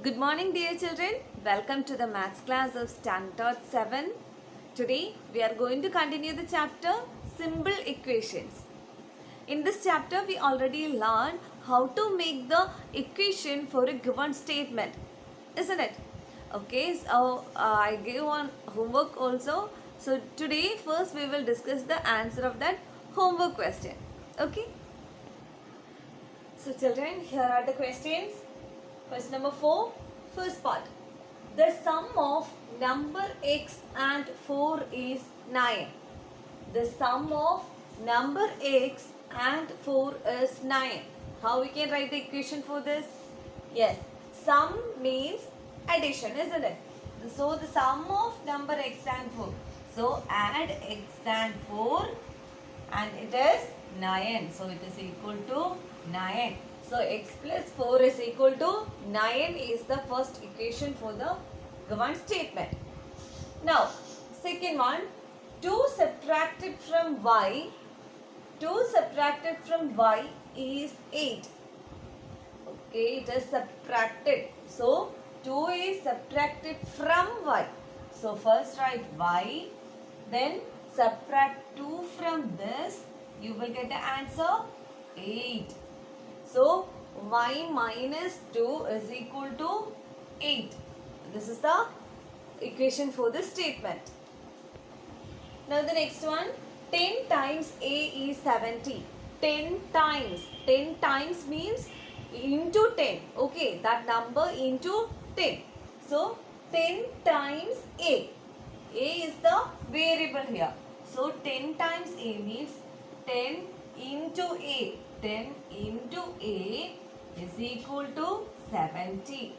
Good morning, dear children. Welcome to the maths class of Standard 7. Today, we are going to continue the chapter Simple Equations. In this chapter, we already learned how to make the equation for a given statement, isn't it? Okay, so I gave one homework also. So today, first we will discuss the answer of that homework question. Okay. So children, here are the questions. Question number 4, first part. The sum of number x and 4 is 9. The sum of number x and 4 is 9. How we can write the equation for this? Yes, sum means addition, isn't it? So the sum of number x and 4. So add x and 4 and it is 9. So it is equal to 9. So x plus 4 is equal to 9 is the first equation for the given statement. Now, second one, 2 subtracted from y, 2 subtracted from y is 8. Okay, it is subtracted. So, 2 is subtracted from y. So, first write y, then subtract 2 from this, you will get the answer 8. So, y minus 2 is equal to 8. This is the equation for this statement. Now, the next one, 10 times a is 70. 10 times means into 10. Okay, that number into 10. So, 10 times a. A is the variable here. So, 10 times a means 10 into a. 10 into a is equal to 70.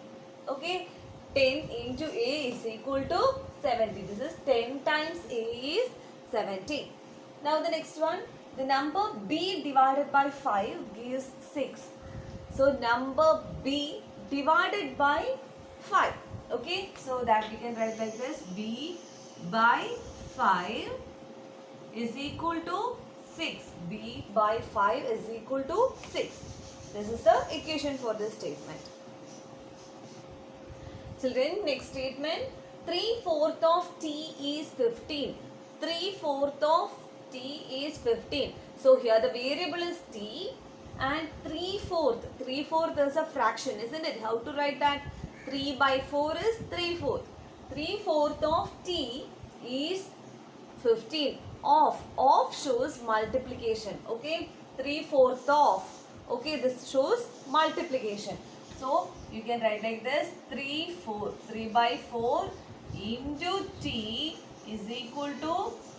Okay, 10 into a is equal to 70. This is 10 times a is 70. Now the next one, the number b divided by 5 gives 6. So number b divided by 5. Okay, so that we can write like this, b by 5 is equal to 6. b by 5 is equal to 6. This is the equation for this statement. Children, next statement, 3/4 of t is 15. 3/4 of t is 15. So here the variable is t and 3/4. 3/4 is a fraction, isn't it? How to write that? 3 by 4 is 3/4. 3/4 of t is 15. Of shows multiplication. Okay, 3/4 of. Okay, this shows multiplication. So you can write like this, 3 by 4 into t is equal to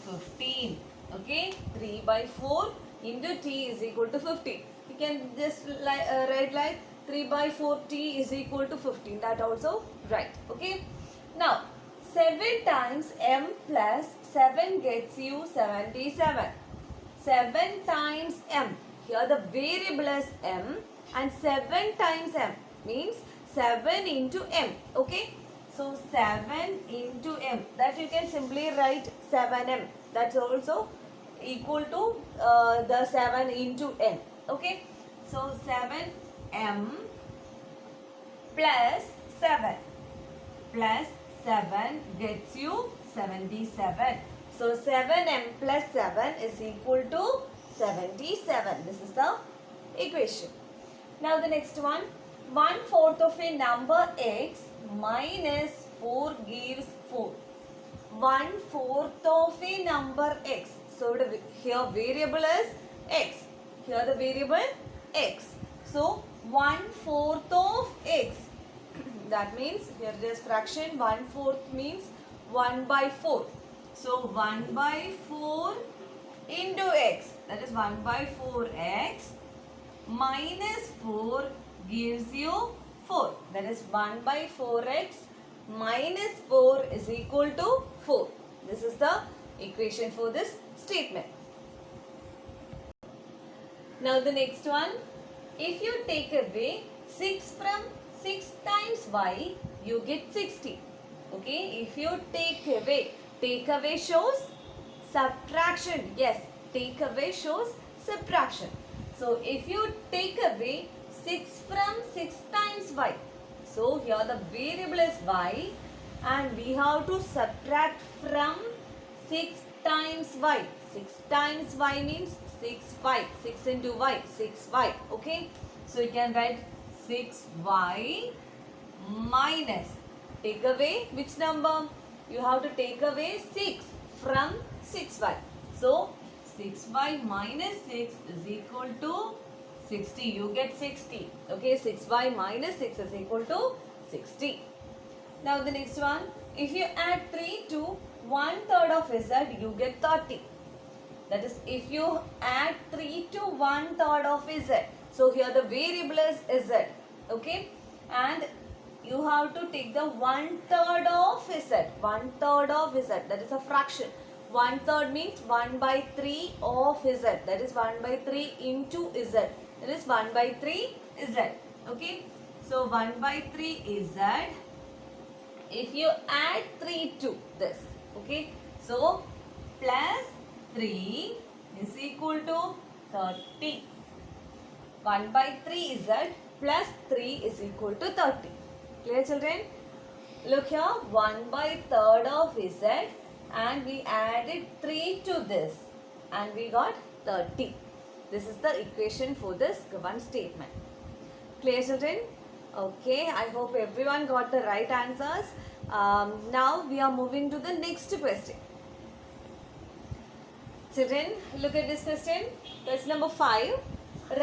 15. Okay, 3 by 4 into t is equal to 15. You can just write like 3 by 4 t is equal to 15. That also right. Okay. Now 7 times m plus 7 gets you 77. 7 times m. Here the variable is m and 7 times m means 7 into m. Okay. So 7 into m. That you can simply write 7m. That's also equal to the 7 into m. Okay. So 7m plus 7 gets you 77. So 7m plus 7 is equal to 77. This is the equation. Now the next one, 1/4 of a number x minus 4 gives 4. 1/4 of a number x. So here variable is x. Here the variable x. So 1/4 of x. That means here it is fraction. 1/4 means 1 by 4. So 1 by 4 into x. That is 1 by 4x minus 4 gives you 4. That is 1 by 4x minus 4 is equal to 4. This is the equation for this statement. Now the next one. If you take away 6 from 6 times y, you get 60. Okay. If you take away shows subtraction. Yes, take away shows subtraction. So if you take away 6 from 6 times y, So here the variable is y and we have to subtract from 6 times y. 6 times y means 6y. 6 into y, 6y. Okay. So you can write 6y minus. Take away which number? You have to take away 6 from 6y. So 6y minus 6 is equal to 60. You get 60. Okay, 6y minus 6 is equal to 60. Now the next one. If you add 3 to 1/3 of z, you get 30. That is, if you add 3 to 1/3 of z. So here the variable is z. Okay, and you have to take the 1/3 of z. 1/3 of z. That is a fraction. 1/3 means 1/3 of z. That is 1/3 into z. That is 1/3 z. Okay. So 1/3 z. If you add 3 to this. Okay. So plus 3 is equal to 30. 1/3 z plus 3 is equal to 30. Clear, children? Look here, 1/3 of z and we added 3 to this and we got 30. This is the equation for this given statement. Clear, children? Okay, I hope everyone got the right answers. Now we are moving to the next question. Children, look at this question. Question number 5.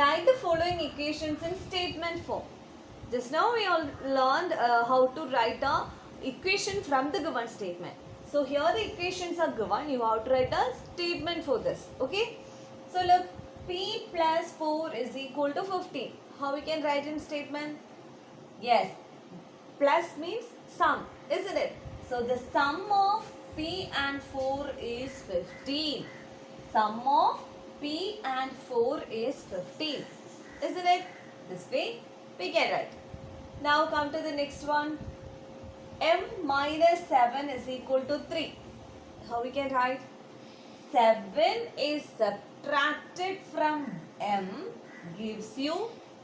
Write the following equations in statement form. Just now we all learned how to write the equation from the given statement. So here the equations are given. You have to write a statement for this. Okay. So look, p plus 4 is equal to 15. How we can write in statement? Yes. Plus means sum, isn't it? So the sum of p and 4 is 15. Sum of p and 4 is 15. Isn't it? This way we can write. Now come to the next one. M minus 7 is equal to 3. How we can write? 7 is subtracted from m gives you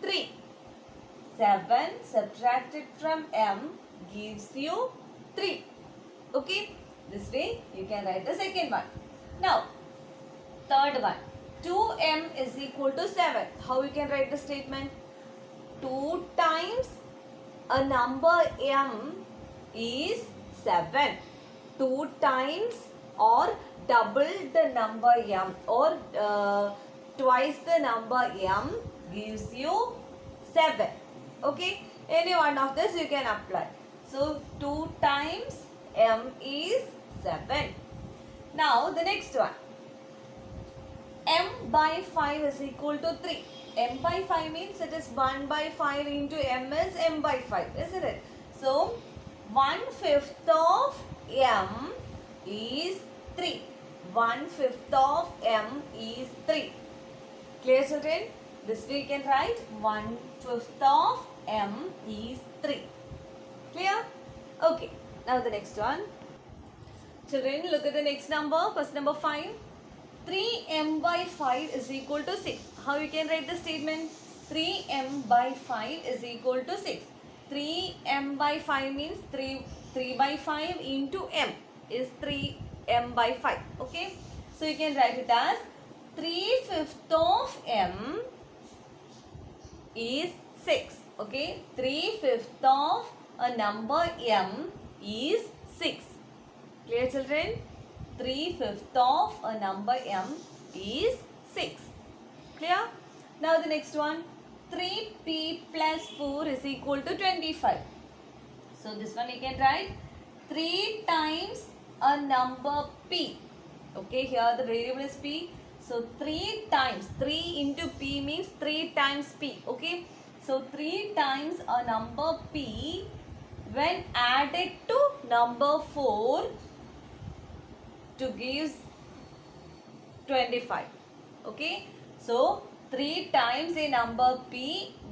3. 7 subtracted from m gives you 3. Okay? This way you can write the second one. Now, third one. 2m is equal to 7. How we can write the statement? 2 times a number m is 7. 2 times or double the number m or twice the number m gives you 7. Okay, any one of this you can apply. So 2 times m is 7. Now the next one. M by 5 is equal to 3. M by 5 means it is 1 by 5 into m is m by 5, isn't it? So 1/5 of m is 3. 1/5 of m is 3. Clear, children? This way you can write 1/5 of m is 3. Clear? Okay. Now the next one. Children, look at the next number. Question number 5. 3m by 5 is equal to 6. How you can write the statement? 3m by 5 is equal to 6. 3m by 5 means 3 by 5 into m is 3m by 5. Okay. So you can write it as 3/5 of m is 6. Okay. 3/5 of a number m is 6. Clear, children? 3/5 of a number m is 6. Clear? Now the next one. 3p plus 4 is equal to 25. So this one you can write 3 times a number p. Okay, here the variable is p. So 3 times, 3 into p means 3 times p. Okay, so 3 times a number p when added to number 4 to gives 25. Okay, so 3 times a number p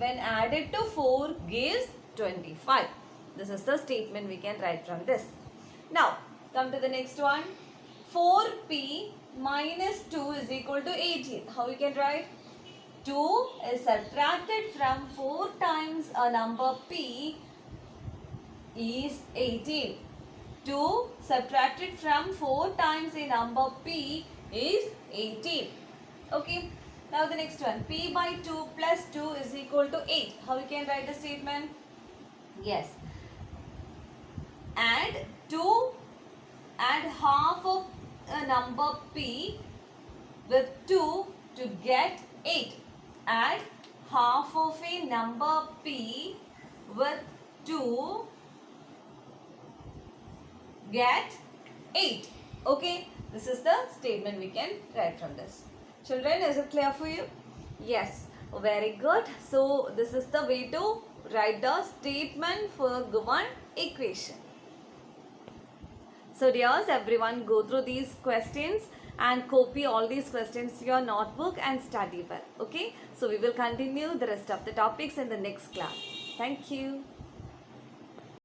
when added to 4 gives 25. This is the statement we can write from this. Now, come to the next one. 4p minus 2 is equal to 18. How we can write? 2 is subtracted from 4 times a number p is 18. 2 subtracted from 4 times a number p is 18. Okay. Now the next one. P by 2 plus 2 is equal to 8. How we can write the statement? Yes. Add 2 and half of a number p with 2 to get 8. Add half of a number p with 2, get 8. Okay, this is the statement we can write from this. Children, is it clear for you? Yes, very good. So this is the way to write the statement for given equation. So dears, everyone go through these questions and copy all these questions to your notebook and study well. Okay, so we will continue the rest of the topics in the next class. Thank you.